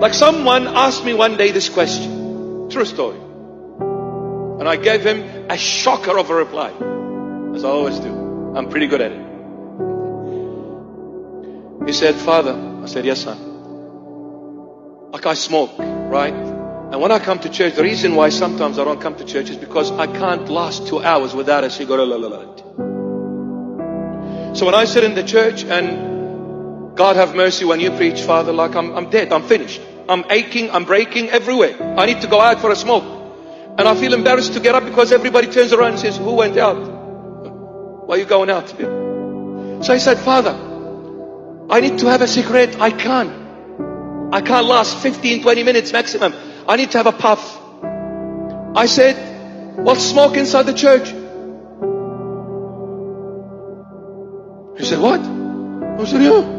Like someone asked me one day this question. True story. And I gave him a shocker of a reply. As I always do. I'm pretty good at it. He said, Father. I said, yes, son. Like I smoke, right? And when I come to church, the reason why sometimes I don't come to church is because I can't last 2 hours without a cigarette. So when I sit in the church and God have mercy when you preach, Father, like I'm dead, I'm finished. I'm aching, I'm breaking everywhere. I need to go out for a smoke. And I feel embarrassed to get up because everybody turns around and says, who went out? Why are you going out? So I said, Father, I need to have a cigarette. I can't last 15, 20 minutes maximum. I need to have a puff. I said, well, smoke inside the church. He said, what? I said, yeah.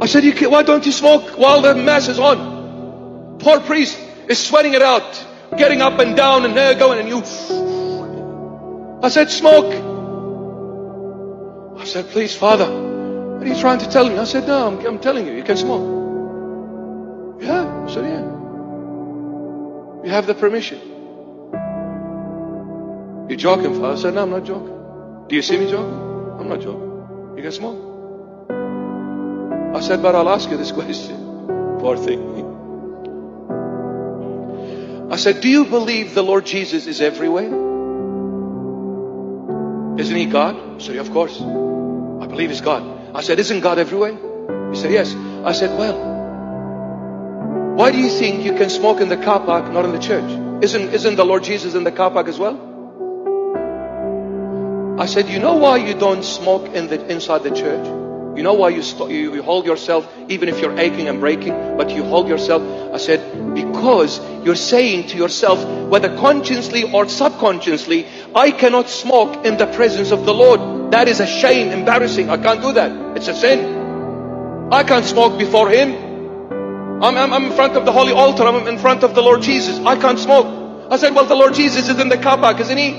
I said, why don't you smoke while the mass is on? Poor priest is sweating it out, getting up and down and there going, and you. I said, smoke. I said, please, Father, what are you trying to tell me? I said, no, I'm telling you can smoke. Yeah. I said, yeah. You have the permission. You're joking, Father? I said, no, I'm not joking. Do you see me joking? I'm not joking. You can smoke. I said, but I'll ask you this question. Poor thing. I said, do you believe the Lord Jesus is everywhere? Isn't He God? He said, of course. I believe He's God. I said, isn't God everywhere? He said, yes. I said, well, why do you think you can smoke in the car park, not in the church? Isn't the Lord Jesus in the car park as well? I said, you know why you don't smoke inside the church? You know why you hold yourself, even if you're aching and breaking, but you hold yourself? I said, because you're saying to yourself, whether consciously or subconsciously, I cannot smoke in the presence of the Lord. That is a shame, embarrassing. I can't do that. It's a sin. I can't smoke before Him. I'm in front of the holy altar. I'm in front of the Lord Jesus. I can't smoke. I said, well, the Lord Jesus is in the car park, isn't He?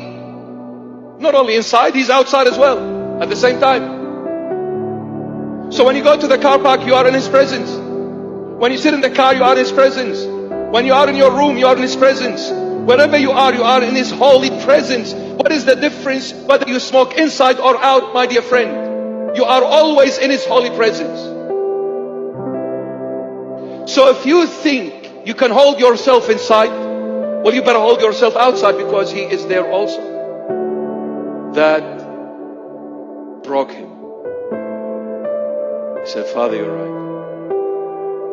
Not only inside, He's outside as well at the same time. So when you go to the car park, you are in His presence. When you sit in the car, you are in His presence. When you are in your room, you are in His presence. Wherever you are in His holy presence. What is the difference whether you smoke inside or out, my dear friend? You are always in His holy presence. So if you think you can hold yourself inside, well, you better hold yourself outside, because He is there also. That broke him. He said, Father, you're right.